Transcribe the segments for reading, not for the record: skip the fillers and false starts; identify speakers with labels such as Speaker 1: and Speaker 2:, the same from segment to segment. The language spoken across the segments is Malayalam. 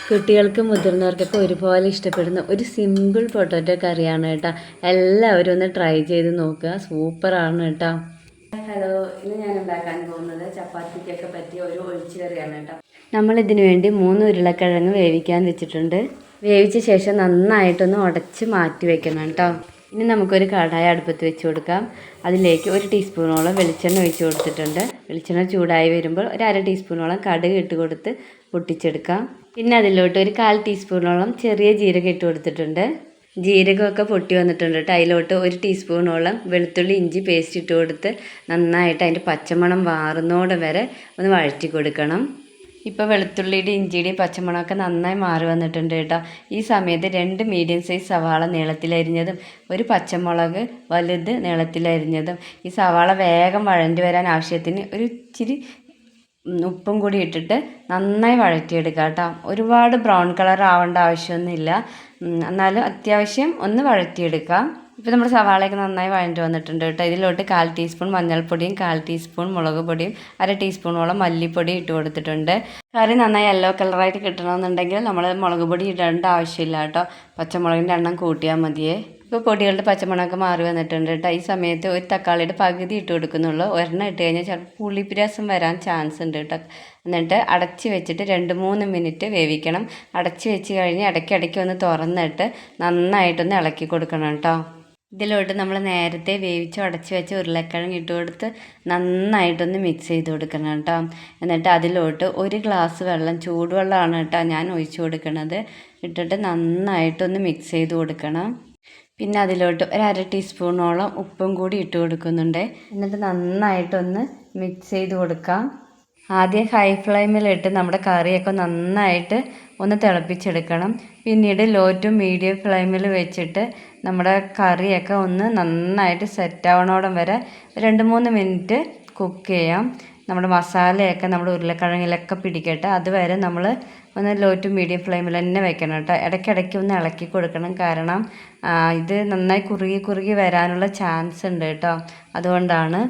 Speaker 1: കുട്ടികൾക്കും മുതിർന്നവർക്കൊക്കെ ഒരുപോലെ ഇഷ്ടപ്പെടുന്ന ഒരു സിമ്പിൾ പൊട്ടാറ്റോ കറിയാണ് കേട്ടോ. എല്ലാവരും ഒന്ന് ട്രൈ ചെയ്ത് നോക്കുക, സൂപ്പറാണ് കേട്ടോ. ഹലോ, ഇന്ന് ഞാൻ ഉണ്ടാക്കാൻ പോകുന്നത് ചപ്പാത്തിക്കൊക്കെ പറ്റിയ ഒരു ഒഴിച്ചു കറിയാണ് കേട്ടോ. നമ്മളിതിനു വേണ്ടി 3 ഉരുളക്കിഴങ്ങ് വേവിക്കാൻ വെച്ചിട്ടുണ്ട്. വേവിച്ച ശേഷം നന്നായിട്ടൊന്ന് ഉടച്ച് മാറ്റി വെക്കണം കേട്ടോ. ഇനി നമുക്കൊരു കടായി അടുപ്പത്ത് വെച്ച് കൊടുക്കാം. അതിലേക്ക് 1 ടീസ്പൂണോളം വെളിച്ചെണ്ണ ഒഴിച്ച് കൊടുത്തിട്ടുണ്ട്. വെളിച്ചെണ്ണ ചൂടായി വരുമ്പോൾ ഒരു 1/2 ടീസ്പൂണോളം കടുക് ഇട്ട് കൊടുത്ത് പൊട്ടിച്ചെടുക്കാം. പിന്നെ അതിലോട്ട് ഒരു 1/4 ടീസ്പൂണോളം ചെറിയ ജീരകം ഇട്ട് കൊടുത്തിട്ടുണ്ട്. ജീരകമൊക്കെ പൊട്ടി വന്നിട്ടുണ്ട് കേട്ടോ. അതിലോട്ട് 1 ടീസ്പൂണോളം വെളുത്തുള്ളി ഇഞ്ചി പേസ്റ്റ് ഇട്ട് കൊടുത്ത് നന്നായിട്ട് അതിൻ്റെ പച്ചമണം മാറുന്നോടെ വരെ ഒന്ന് വഴറ്റി കൊടുക്കണം. ഇപ്പോൾ വെളുത്തുള്ളിയുടെ ഇഞ്ചിയുടെയും പച്ചമണമൊക്കെ നന്നായി മാറി വന്നിട്ടുണ്ട് കേട്ടോ. ഈ സമയത്ത് 2 മീഡിയം സൈസ് സവാള നീളത്തിലരിഞ്ഞതും 1 പച്ചമുളക് വലുത് നീളത്തിലരിഞ്ഞതും. ഈ സവാള വേഗം വഴണ്ടി വരാൻ ആവശ്യത്തിന് ഒരു ഇച്ചിരി ഉപ്പും കൂടി ഇട്ടിട്ട് നന്നായി വഴറ്റിയെടുക്കുക കേട്ടോ. ഒരുപാട് ബ്രൗൺ കളർ ആവേണ്ട ആവശ്യമൊന്നുമില്ല, എന്നാലും അത്യാവശ്യം ഒന്ന് വഴറ്റിയെടുക്കാം. ഇപ്പോൾ നമ്മുടെ സവാളയൊക്കെ നന്നായി വഴണ്ടി വന്നിട്ടുണ്ട് കേട്ടോ. ഇതിലോട്ട് 1/4 ടീസ്പൂൺ മഞ്ഞൾപ്പൊടിയും 1/4 ടീസ്പൂൺ മുളക് പൊടിയും 1/2 ടീസ്പൂണോളം മല്ലിപ്പൊടി ഇട്ട് കൊടുത്തിട്ടുണ്ട്. കറി നന്നായി യെല്ലോ കളറായിട്ട് കിട്ടണമെന്നുണ്ടെങ്കിൽ നമ്മൾ മുളക് പൊടി ഇടേണ്ട ആവശ്യമില്ല കേട്ടോ. പച്ചമുളകിൻ്റെ എണ്ണം കൂട്ടിയാൽ മതിയേ. ഇപ്പോൾ പൊടികളുടെ പച്ചമണമൊക്കെ മാറി വന്നിട്ടുണ്ട് കേട്ടോ. ഈ സമയത്ത് ഒരു തക്കാളിയുടെ പകുതി ഇട്ട് കൊടുക്കുന്നുള്ളൂ. ഒരെണ്ണം ഇട്ട് കഴിഞ്ഞാൽ ചിലപ്പോൾ പുളിപ്പിരസം വരാൻ ചാൻസ് ഉണ്ട് കേട്ടോ. എന്നിട്ട് അടച്ച് വെച്ചിട്ട് 2-3 മിനിറ്റ് വേവിക്കണം. അടച്ച് വെച്ച് കഴിഞ്ഞ് ഇടയ്ക്കിടയ്ക്ക് ഒന്ന് തുറന്നിട്ട് നന്നായിട്ടൊന്ന് ഇളക്കി കൊടുക്കണം കേട്ടോ. ഇതിലോട്ട് നമ്മൾ നേരത്തെ വേവിച്ച് ഉടച്ച് വെച്ച് ഉരുളക്കിഴങ്ങ് ഇട്ട് കൊടുത്ത് നന്നായിട്ടൊന്ന് മിക്സ് ചെയ്ത് കൊടുക്കണം കേട്ടോ. എന്നിട്ട് അതിലോട്ട് 1 ഗ്ലാസ് വെള്ളം, ചൂടുവെള്ളമാണ് കേട്ടോ ഞാൻ ഒഴിച്ച് കൊടുക്കുന്നത്, ഇട്ടിട്ട് നന്നായിട്ടൊന്ന് മിക്സ് ചെയ്ത് കൊടുക്കണം. പിന്നെ അതിലോട്ട് ഒരു 1/2 ടീസ്പൂണോളം ഉപ്പും കൂടി ഇട്ട് കൊടുക്കുന്നുണ്ട്. എന്നിട്ട് നന്നായിട്ടൊന്ന് മിക്സ് ചെയ്ത് കൊടുക്കാം. ആദ്യം ഹൈ ഫ്ലെയിമിലിട്ട് നമ്മുടെ കറിയൊക്കെ നന്നായിട്ട് ഒന്ന് തിളപ്പിച്ചെടുക്കണം. പിന്നീട് ലോ ടു മീഡിയം ഫ്ലെയിമിൽ വെച്ചിട്ട് നമ്മുടെ കറിയൊക്കെ ഒന്ന് നന്നായിട്ട് സെറ്റാവണോടം വരെ 2-3 മിനിറ്റ് കുക്ക് ചെയ്യാം. നമ്മുടെ മസാലയൊക്കെ നമ്മുടെ ഉരുളക്കിഴങ്ങിലൊക്കെ പിടിക്കട്ടെ. അതുവരെ നമ്മൾ ഒന്ന് ലോ ടു മീഡിയം ഫ്ലെയിമിൽ തന്നെ വെക്കണം കേട്ടോ. ഇടയ്ക്കിടയ്ക്ക് ഒന്ന് ഇളക്കി കൊടുക്കണം, കാരണം ഇത് നന്നായി കുറുകി വരാനുള്ള ചാൻസ് ഉണ്ട് കേട്ടോ. അതുകൊണ്ടാണ്.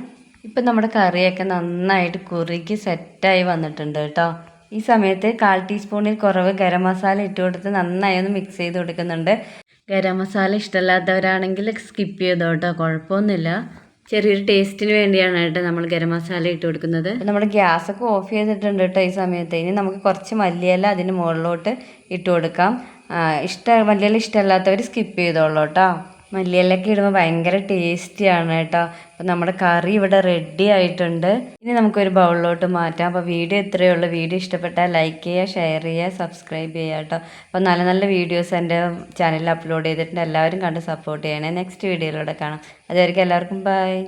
Speaker 1: ഇപ്പം നമ്മുടെ കറിയൊക്കെ നന്നായിട്ട് കുറുകി സെറ്റായി വന്നിട്ടുണ്ട് കേട്ടോ. ഈ സമയത്ത് 1/4 ടീസ്പൂണിൽ കുറവ് ഗരം മസാല ഇട്ട് കൊടുത്ത് നന്നായി ഒന്ന് മിക്സ് ചെയ്ത് കൊടുക്കുന്നുണ്ട്. ഗരം മസാല ഇഷ്ടമല്ലാത്തവരാണെങ്കിൽ സ്കിപ്പ് ചെയ്തോ കേട്ടോ, കുഴപ്പമൊന്നുമില്ല. ചെറിയൊരു ടേസ്റ്റിന് വേണ്ടിയാണ് കേട്ടോ നമ്മൾ ഗരം മസാല ഇട്ട് കൊടുക്കുന്നത്. നമ്മൾ ഗ്യാസൊക്കെ ഓഫ് ചെയ്തിട്ടുണ്ട് കേട്ടോ ഈ സമയത്ത്. ഇനി നമുക്ക് കുറച്ച് മല്ലിയില അതിന് മുകളിലോട്ട് ഇട്ട് കൊടുക്കാം. മല്ലിയില ഇഷ്ടമല്ലാത്തവർ സ്കിപ്പ് ചെയ്തോളൂ കേട്ടോ. മല്ലിയിലൊക്കെ ഇടുമ്പോൾ ഭയങ്കര ടേസ്റ്റിയാണ് കേട്ടോ. അപ്പോൾ നമ്മുടെ കറി ഇവിടെ റെഡി ആയിട്ടുണ്ട്. ഇനി നമുക്കൊരു ബൗളിലോട്ട് മാറ്റാം. അപ്പോൾ വീഡിയോ ഇത്രയേ ഉള്ളൂ. വീഡിയോ ഇഷ്ടപ്പെട്ടാൽ ലൈക്ക് ചെയ്യുക, ഷെയർ ചെയ്യുക, സബ്സ്ക്രൈബ് ചെയ്യുക കേട്ടോ. അപ്പോൾ നല്ല നല്ല വീഡിയോസ് എൻ്റെ ചാനലിൽ അപ്ലോഡ് ചെയ്തിട്ടുണ്ട്. എല്ലാവരും കണ്ട് സപ്പോർട്ട് ചെയ്യണേ. നെക്സ്റ്റ് വീഡിയോയിലൂടെ കാണാം. അതുവരെയ്ക്കും എല്ലാവർക്കും ബൈ.